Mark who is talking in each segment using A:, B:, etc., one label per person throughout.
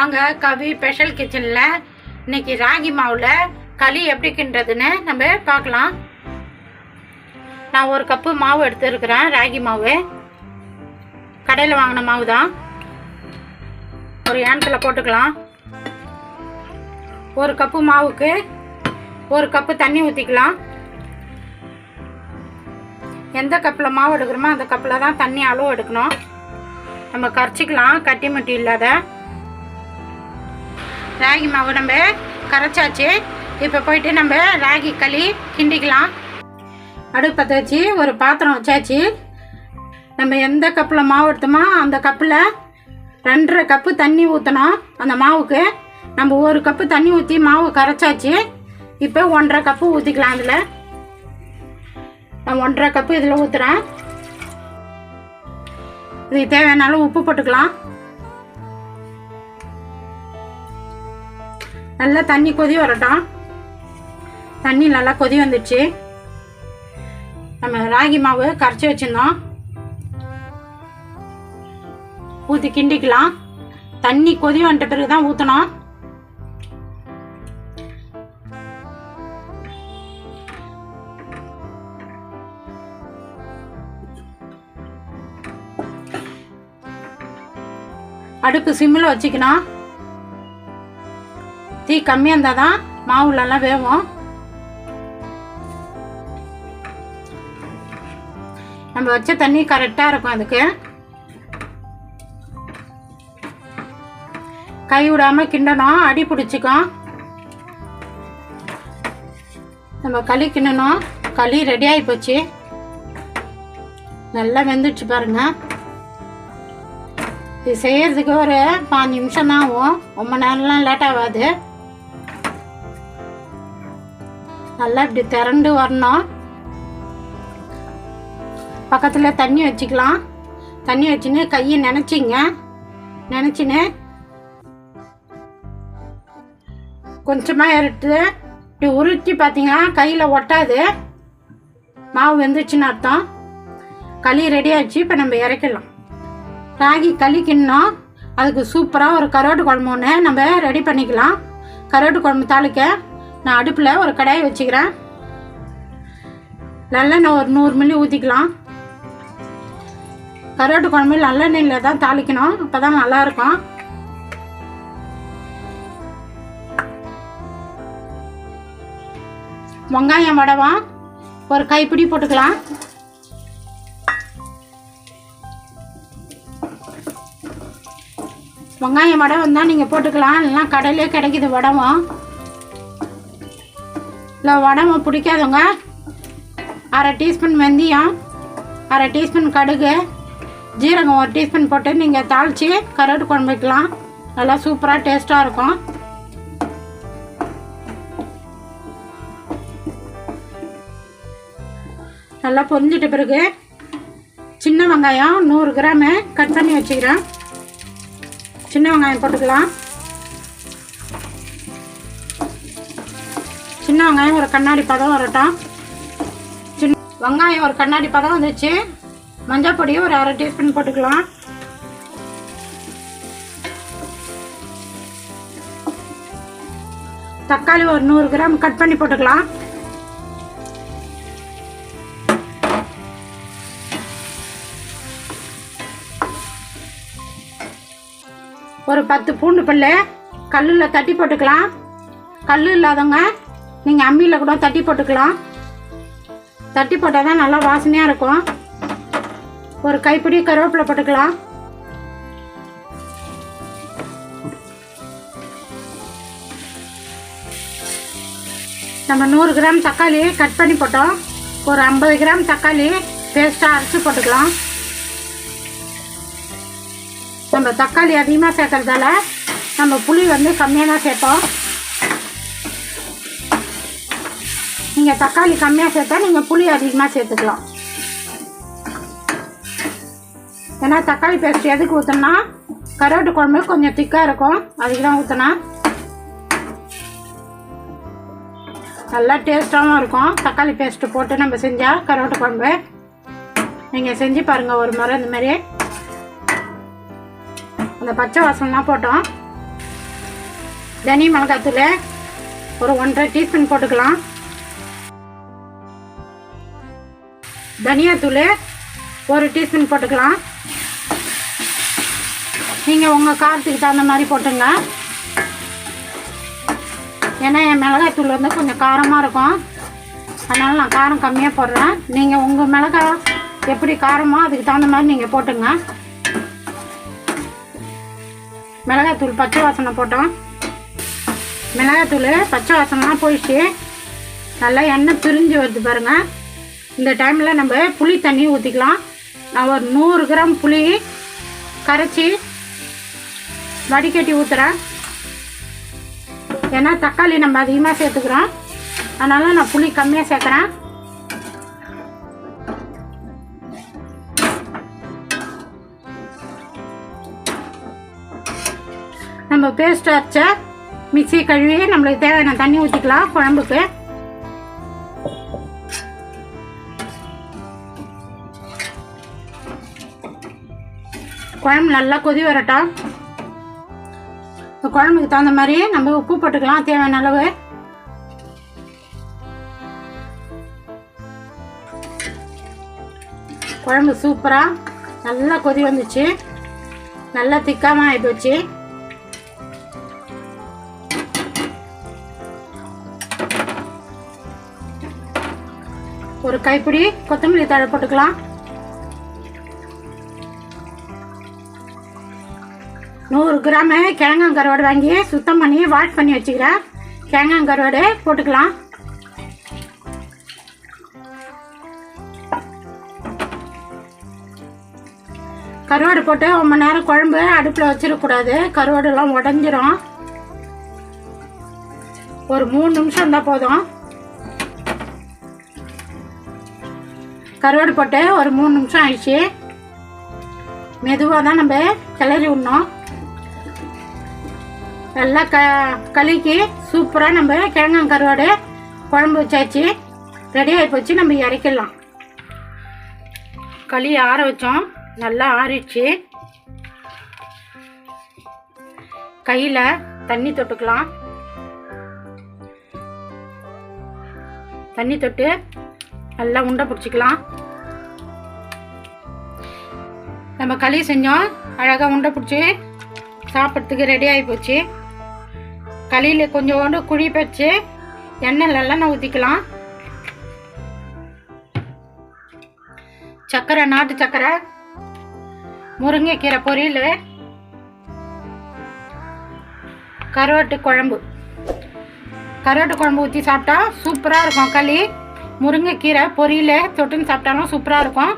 A: வாங்க கவி ஸ்பெஷல் கிச்சனில் இன்னைக்கு ராகி மாவில் களி எப்படி கிண்டுறதுன்னு நம்ம பார்க்கலாம். நான் ஒரு கப்பு மாவு எடுத்துருக்கிறேன். ராகி மாவு கடையில் வாங்கின மாவு தான். ஒரு ஏனத்தில் போட்டுக்கலாம். ஒரு கப்பு மாவுக்கு ஒரு கப்பு தண்ணி ஊற்றிக்கலாம். எந்த கப்பில் மாவு எடுக்கிறோமோ அந்த கப்பில் தான் தண்ணி அளவு எடுக்கணும். நம்ம கரைச்சிக்கலாம், கட்டி முட்டி இல்லாத. ராகி மாவு நம்ம கரைச்சாச்சு. இப்போ போயிட்டு நம்ம ராகி களி கிண்டிக்கலாம். அடுப்பத்தை வச்சு ஒரு பாத்திரம் வச்சாச்சு. நம்ம எந்த கப்பில் மாவு எடுத்தோமோ அந்த கப்பில் 2.5 கப்பு தண்ணி ஊற்றணும். அந்த மாவுக்கு நம்ம ஒரு கப்பு தண்ணி ஊற்றி மாவு கரைச்சாச்சு. இப்போ 1.5 கப்பு ஊற்றிக்கலாம். அதில் நான் 1.5 கப்பு இதில் ஊற்றுறேன். இதுக்கு தேவையானாலும் உப்பு போட்டுக்கலாம். நல்லா தண்ணி கொதி வரட்டும். தண்ணி நல்லா கொதி வந்துடுச்சு. நம்ம ராகி மாவு கரைச்சி வச்சுருந்தோம், ஊற்றி கிண்டிக்கலாம். தண்ணி கொதி வந்துட்ட பிறகு தான் ஊற்றணும். அடுப்பு சிம்மில் வச்சுக்கணும். தீ கம்மியாக இருந்தால் தான் மாவுலலாம் வேகும். நம்ம வச்ச தண்ணி கரெக்டாக இருக்கும். அதுக்கு கை விடாமல் கிண்டணும், அடி பிடிச்சிக்கும். நம்ம களி கிண்டணும். களி ரெடி ஆகி போச்சு. நல்லா வெந்துடுச்சு பாருங்க. இது செய்யறதுக்கு ஒரு 5 நிமிஷம் தான் ஆகும். ரொம்ப நேரம்லாம் லேட் ஆகாது. நல்லா இப்படி திரண்டு வரணும். பக்கத்தில் தண்ணி வச்சுக்கலாம். தண்ணி வச்சுன்னு கையை நினச்சின்னு கொஞ்சமாக எடுத்து இப்படி உருட்டி பார்த்தீங்கன்னா கையில் ஒட்டாது. மாவு வெந்துச்சுன்னு அர்த்தம். களி ரெடி ஆச்சு. இப்போ நம்ம இறக்கலாம். ராகி களி கிண்ணோம். அதுக்கு சூப்பராக ஒரு கருவாட்டு குழம்பு ஒன்று நம்ம ரெடி பண்ணிக்கலாம். கருவாட்டு குழம்பு தாளிக்க நான் அடுப்பில் ஒரு கடாயை வச்சுக்கிறேன். நல்லெண்ணெய் ஒரு 100 மில்லி ஊற்றிக்கலாம். கருவாட்டு குழம்பு நல்லெண்ணெயில் தான் தாளிக்கணும். அப்போ தான் நல்லாயிருக்கும். வெங்காயம் வடவம் ஒரு கைப்பிடி போட்டுக்கலாம். வெங்காயம் வடை வந்தால் நீங்கள் போட்டுக்கலாம். இல்லைனா கடையிலே கிடைக்கிது வடவும். இல்லை வடவும் பிடிக்காதவங்க 1/2 டீஸ்பூன் வெந்தயம், 1/2 டீஸ்பூன் கடுகு, ஜீரகம் 1 டீஸ்பூன் போட்டு நீங்கள் தாளித்து கருவாட்டு குழம்பு வைக்கலாம். நல்லா சூப்பராக டேஸ்ட்டாக இருக்கும். நல்லா பொரிஞ்சிட்ட பிறகு சின்ன வெங்காயம் 100 கிராமு கட் பண்ணி வச்சுக்கிறேன். சின்ன வெங்காயம் போட்டுக்கலாம். சின்ன வெங்காயம் ஒரு கண்ணாடி பதம் வரட்டும். வெங்காயம் ஒரு கண்ணாடி பதம் வந்துச்சு. மஞ்சள் பொடி ஒரு 1/2 டீஸ்பூன் போட்டுக்கலாம். தக்காளி ஒரு 100 கிராம் கட் பண்ணி போட்டுக்கலாம். ஒரு 10 பூண்டு பல்லு கல்லில் தட்டி போட்டுக்கலாம். கல் இல்லாதவங்க நீங்கள் அம்மியில் கூட தட்டி போட்டுக்கலாம். தட்டி போட்டால் தான் நல்லா வாசனையாக இருக்கும். ஒரு கைப்பிடி கருவேப்பிலை போட்டுக்கலாம். நம்ம 100 கிராம் தக்காளி கட் பண்ணி போட்டோம். ஒரு 50 கிராம் தக்காளி பேஸ்ட்டாக அரைச்சி போட்டுக்கலாம். நம்ம தக்காளி அதிகமாக சேர்க்கறதால நம்ம புளி கம்மியாக தான் சேர்த்தோம். நீங்கள் தக்காளி கம்மியாக சேர்த்தா நீங்கள் புளி அதிகமாக சேர்த்துக்கலாம். ஏன்னா தக்காளி பேஸ்ட் எதுக்கு ஊற்றினா கருவாட்டு குழம்பு கொஞ்சம் திக்காக இருக்கும். அதுக்கு தான் ஊற்றினா நல்லா டேஸ்ட்டாகவும் இருக்கும். தக்காளி பேஸ்ட்டு போட்டு நம்ம செஞ்சால் கருவாட்டு குழம்பு நீங்கள் செஞ்சு பாருங்கள் ஒரு முறை. இந்த மாதிரி அந்த பச்சை வாசனைலாம் போட்டோம். தனி மிளகாத்தூள் ஒரு 1.5 டீஸ்பூன் போட்டுக்கலாம். தனியாத்தூள் 1 டீஸ்பூன் போட்டுக்கலாம். நீங்கள் உங்கள் காரத்துக்கு தகுந்த மாதிரி போட்டுங்க. ஏன்னா என் மிளகாய்த்தூள் வந்து கொஞ்சம் காரமாக இருக்கும், அதனால் நான் காரம் கம்மியாக போடுறேன். நீங்கள் உங்கள் மிளகாய் எப்படி காரமோ அதுக்கு தகுந்த மாதிரி நீங்கள் போட்டுங்க. மிளகாய்த்தூள் பச்சை வாசனை போட்டோம். மிளகாய்த்தூள் பச்சை வாசனைலாம் போயிடுச்சு. நல்லா எண்ணெய் பிரிஞ்சு வருது பாருங்கள். இந்த டைமில் நம்ம புளி தண்ணி ஊற்றிக்கலாம். நான் ஒரு 100 கிராம் புளி கரைச்சி வடிகட்டி ஊற்றுறேன். ஏன்னா தக்காளி நம்ம அதிகமாக சேர்த்துக்கிறோம், அதனால் நான் புளி கம்மியாக சேர்க்குறேன். நம்ம பேஸ்ட் அரைச்ச மிக்ஸி கழுவி நம்மளுக்கு தேவையான தண்ணி ஊற்றிக்கலாம் குழம்புக்கு. குழம்பு நல்லா கொதி வரட்டும். இந்த குழம்புக்கு தகுந்த மாதிரி நம்ம உப்பு போட்டுக்கலாம் தேவையான அளவு. குழம்பு சூப்பராக நல்லா கொதி வந்துச்சு, நல்லா திக்காமல் ஆகிப்போச்சு. ஒரு கைப்பிடி கொத்தமல்லி தழை போட்டுக்கலாம். 100 கிராம் கிழங்காங்கருவாடு வாங்கி சுத்தம் பண்ணி வாஷ் பண்ணி வச்சுக்கிறேன். கிழங்காங்கருவாடு போட்டுக்கலாம். கருவாடு போட்டு ரொம்ப நேரம் குழம்பு அடுப்பில் வச்சிடக்கூடாது, கருவாடுலாம் உடஞ்சிரும். ஒரு 3 நிமிஷம் இருந்தால் போதும். கருவாடு போட்டு ஒரு 3 நிமிஷம் ஆயிடுச்சு. மெதுவாக தான் நம்ம கிளறி விடணும். நல்லா கலக்கி சூப்பராக நம்ம கிழங்காங்கருவாடு குழம்பு வச்சாச்சு, ரெடி ஆகி போச்சு. நம்ம இறக்கிடலாம். களி ஆற வச்சோம், நல்லா ஆறிடுச்சு. கையில் தண்ணி தொட்டுக்கலாம். தண்ணி தொட்டு நல்லா உண்டை பிடிச்சிக்கலாம். நம்ம களி செஞ்சோம், அழகாக உண்டை பிடிச்சி சாப்பிட்றதுக்கு ரெடி ஆகி போச்சு. களியில் கொஞ்சோண்டு குழி பறிச்சு எண்ணெய்லாம் ஊற்றிக்கலாம். சர்க்கரை, நாட்டு சர்க்கரை, முருங்கைக்கீரை பொரியல், கருவாட்டு குழம்பு ஊற்றி சாப்பிட்டா சூப்பராக இருக்கும். களி முருங்கைக்கீரை பொரியல் தொட்டுன்னு சாப்பிட்டாலும் சூப்பராக இருக்கும்.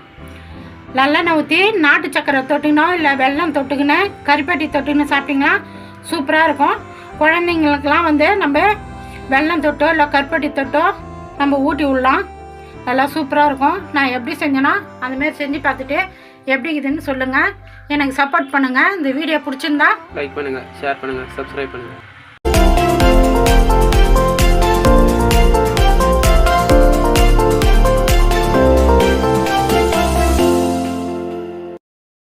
A: நல்லெண்ணெய் ஊற்றி நாட்டு சக்கரை தொட்டுக்கணும், இல்லை வெல்லம் தொட்டுக்கின்னு கறிப்பட்டி தொட்டுக்கின்னு சாப்பிட்டிங்கன்னா சூப்பராக இருக்கும். குழந்தைங்களுக்கெல்லாம் வந்து நம்ம வெல்லம் தொட்டோ இல்லை கறிப்பட்டி தொட்டோ நம்ம ஊட்டி விடலாம், நல்லா சூப்பராக இருக்கும். நான் எப்படி செஞ்சேன்னா அந்தமாரி செஞ்சு பார்த்துட்டு எப்படி இதுன்னு சொல்லுங்கள். எனக்கு சப்போர்ட் பண்ணுங்கள். இந்த வீடியோ பிடிச்சிருந்தா
B: லைக் பண்ணுங்கள், ஷேர் பண்ணுங்கள், சப்ஸ்கிரைப் பண்ணுங்கள்.